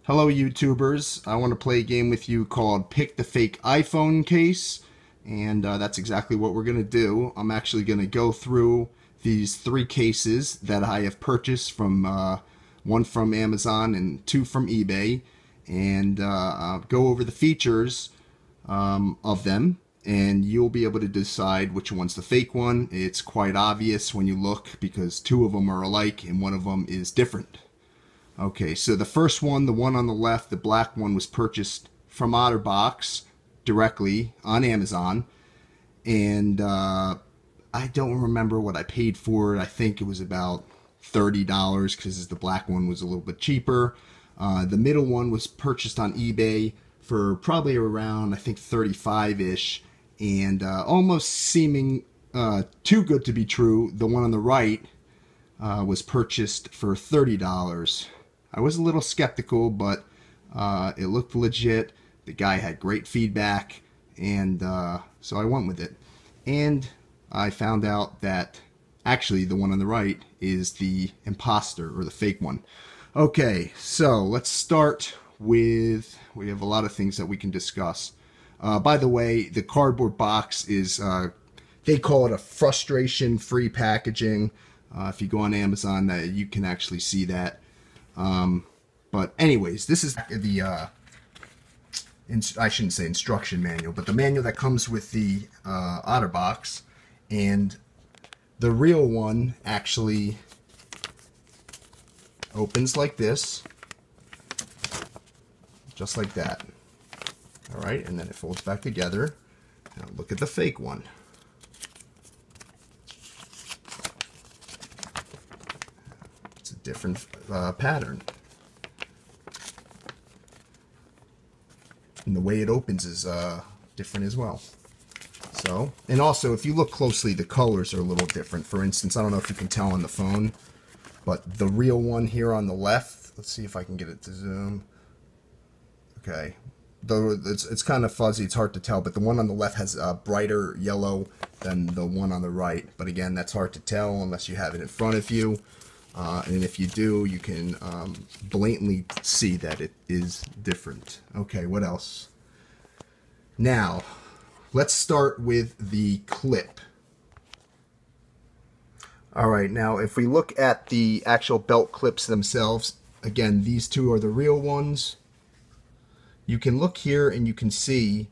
Hello YouTubers, I want to play a game with you called Pick the Fake iPhone Case, and that's exactly what we're going to do. I'm actually going to go through these three cases that I have purchased from one from Amazon and two from eBay, and I'll go over the features of them, and you'll be able to decide which one's the fake one. It's quite obvious when you look because two of them are alike and one of them is different. Okay, so the first one, the one on the left, the black one, was purchased from Otterbox directly on Amazon, and I don't remember what I paid for it. I think it was about $30 because the black one was a little bit cheaper. The middle one was purchased on eBay for probably around, I think, 35-ish, and almost seeming too good to be true. The one on the right was purchased for $30. I was a little skeptical, but it looked legit. The guy had great feedback, and so I went with it. And I found out that actually the one on the right is the imposter, or the fake one. Okay, so let's start with, we have a lot of things that we can discuss. By the way, the cardboard box is, they call it a frustration-free packaging. If you go on Amazon, you can actually see that. But anyways, this is the, I shouldn't say instruction manual, but the manual that comes with the Otterbox, and the real one actually opens like this, just like that. All right, and then it folds back together. Now look at the fake one. It's a different pattern. And the way it opens is different as well. So, and also if you look closely, the colors are a little different. For instance, I don't know if you can tell on the phone, but the real one here on the left, let's see if I can get it to zoom. Okay, though it's kind of fuzzy, it's hard to tell, but the one on the left has a brighter yellow than the one on the right. But again, that's hard to tell unless you have it in front of you. And if you do, you can blatantly see that it is different. Okay, what else? Now, let's start with the clip. Alright, now if we look at the actual belt clips themselves, again, these two are the real ones. You can look here and you can see,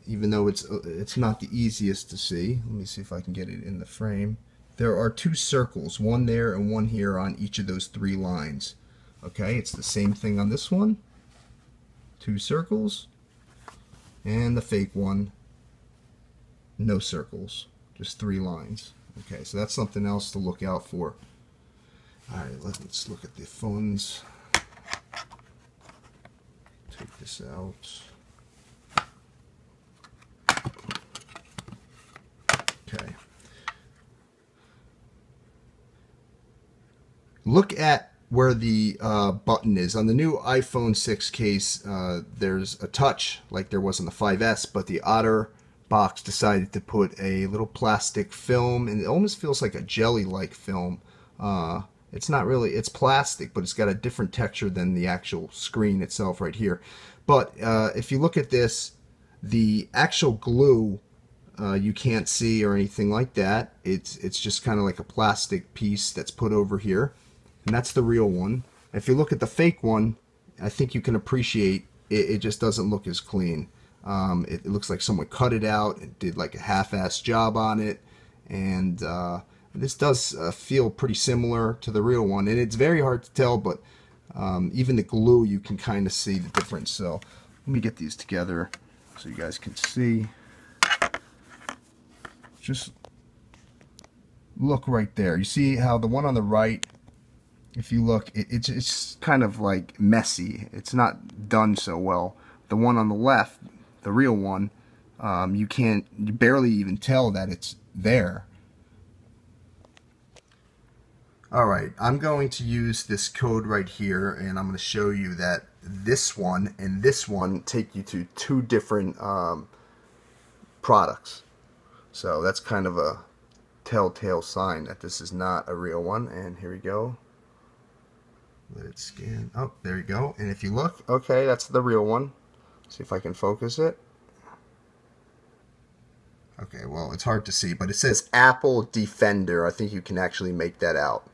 even though it's not the easiest to see, let me see if I can get it in the frame. There are two circles, one there and one here on each of those three lines. Okay, it's the same thing on this one. Two circles. And the fake one, no circles, just three lines. Okay, so that's something else to look out for. Alright, let's look at the phones. Take this out. Okay. Look at where the button is. On the new iPhone 6 case, there's a touch like there was on the 5S, but the Otterbox decided to put a little plastic film, and it almost feels like a jelly-like film. It's not really, it's plastic, but it's got a different texture than the actual screen itself right here. But if you look at this, the actual glue, you can't see or anything like that. It's just kind of like a plastic piece that's put over here. And that's the real one. If you look at the fake one, I think you can appreciate it just doesn't look as clean. It looks like someone cut it out and did like a half-assed job on it. And this does feel pretty similar to the real one. And it's very hard to tell, but even the glue, you can kind of see the difference. So let me get these together so you guys can see. Just look right there. You see how the one on the right, if you look, it's kind of like messy. It's not done so well. The one on the left, the real one, you barely even tell that it's there. Alright, I'm going to use this code right here, and I'm going to show you that this one and this one take you to two different products. So that's kind of a telltale sign that this is not a real one. And here we go. Let it scan. Oh, there you go. And if you look, okay, that's the real one. See if I can focus it. Okay, well, it's hard to see, but it says Apple Defender. I think you can actually make that out.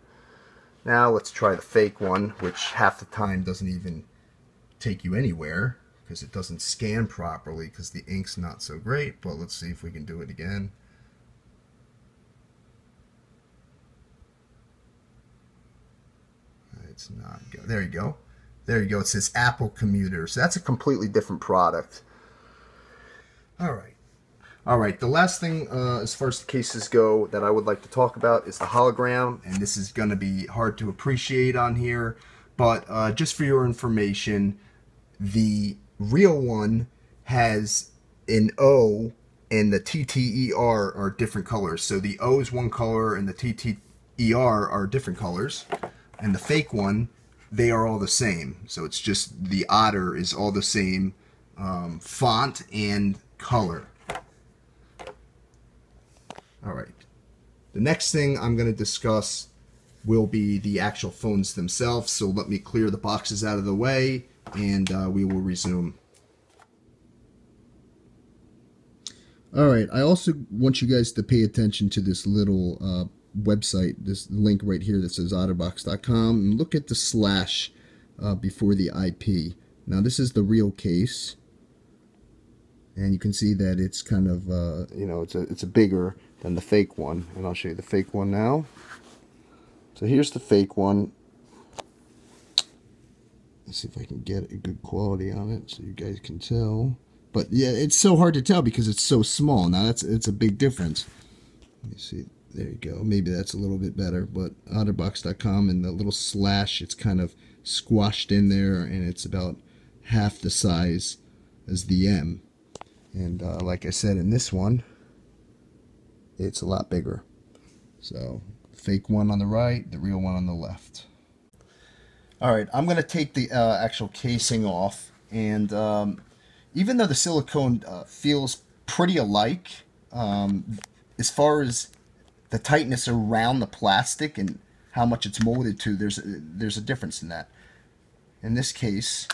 Now let's try the fake one, which half the time doesn't even take you anywhere because it doesn't scan properly because the ink's not so great. But let's see if we can do it again. It's not good. There you go. There you go. It says Apple Commuter. So that's a completely different product. All right. All right, the last thing as far as the cases go that I would like to talk about is the hologram, and this is going to be hard to appreciate on here, but just for your information, the real one has an O and the TTER are different colors. So the O is one color and the TTER are different colors, and the fake one, they are all the same. So it's just the otter is all the same font and color. All right, the next thing I'm going to discuss will be the actual phones themselves, so let me clear the boxes out of the way and we will resume. All right, I also want you guys to pay attention to this little website, this link right here that says Otterbox.com, and look at the slash before the IP. Now this is the real case, and you can see that it's kind of, you know, it's a bigger than the fake one, and I'll show you the fake one now. So here's the fake one. Let's see if I can get a good quality on it so you guys can tell. But yeah, it's so hard to tell because it's so small. Now it's a big difference. Let me see. There you go. Maybe that's a little bit better. But Otterbox.com, and the little slash, it's kind of squashed in there, and it's about half the size as the M. And like I said, in this one, it's a lot bigger. So fake one on the right, the real one on the left. All right, I'm going to take the actual casing off, and even though the silicone feels pretty alike, as far as the tightness around the plastic and how much it's molded to, there's a difference in that. In this case,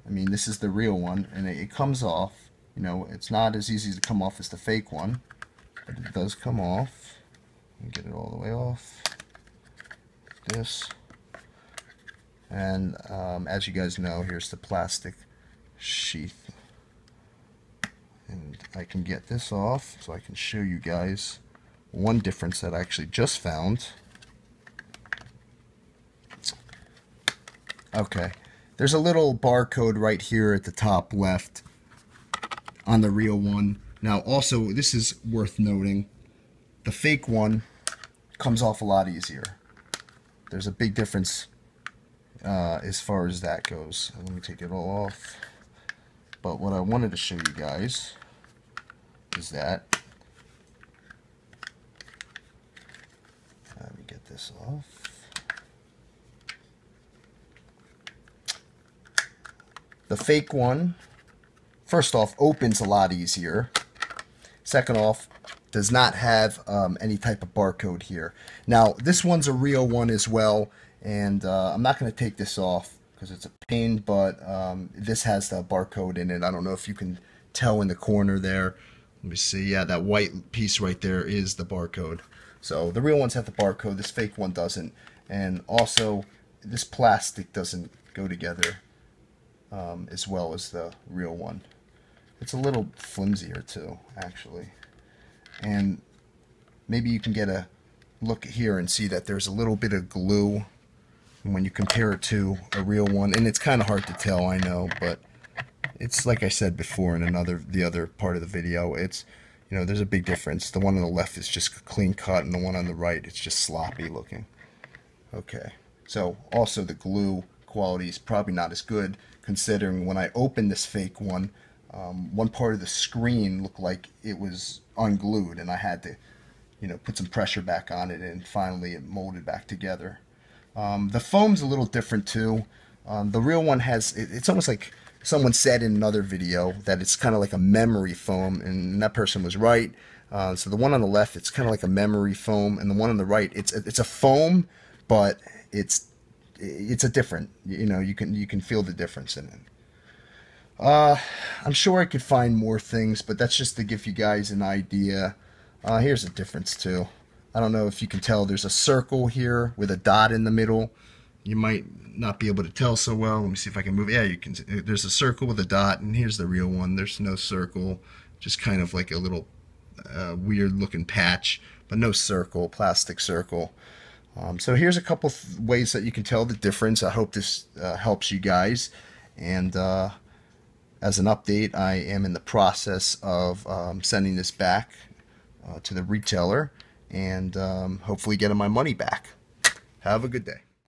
I mean, this is the real one, and it comes off. You know, it's not as easy to come off as the fake one, but it does come off. Get it all the way off. This. And as you guys know, here's the plastic sheath. And I can get this off so I can show you guys one difference that I actually just found. Okay, there's a little barcode right here at the top left on the real one. Now also, this is worth noting, the fake one comes off a lot easier. There's a big difference as far as that goes. Let me take it all off. But what I wanted to show you guys is that, let me get this off. The fake one, first off, opens a lot easier. Second off, does not have any type of barcode here. Now, this one's a real one as well, and I'm not going to take this off because it's a pain, but this has the barcode in it. I don't know if you can tell in the corner there. Let me see. Yeah, that white piece right there is the barcode. So the real ones have the barcode. This fake one doesn't. And also, this plastic doesn't go together as well as the real one. It's a little flimsier too, actually. And maybe you can get a look here and see that there's a little bit of glue when you compare it to a real one. And it's kind of hard to tell, I know, but it's like I said before in the other part of the video, it's, you know, there's a big difference. The one on the left is just clean cut, and the one on the right, it's just sloppy looking. Okay, so also the glue quality is probably not as good, considering when I opened this fake one, one part of the screen looked like it was unglued, and I had to, you know, put some pressure back on it, and finally it molded back together. The foam's a little different too. The real one has, it's almost like someone said in another video that it's kind of like a memory foam, and that person was right. So the one on the left, it's kind of like a memory foam, and the one on the right, it's a foam, but it it's a different, you can feel the difference in it. I'm sure I could find more things, but that's just to give you guys an idea. Here's a difference too. I don't know if you can tell, there's a circle here with a dot in the middle. You might not be able to tell so well. Let me see if I can move. Yeah, you can. There's a circle with a dot, and here's the real one. There's no circle, just kind of like a little weird looking patch, but no circle, plastic circle. So here's a couple ways that you can tell the difference. I hope this helps you guys. And as an update, I am in the process of sending this back to the retailer and hopefully getting my money back. Have a good day.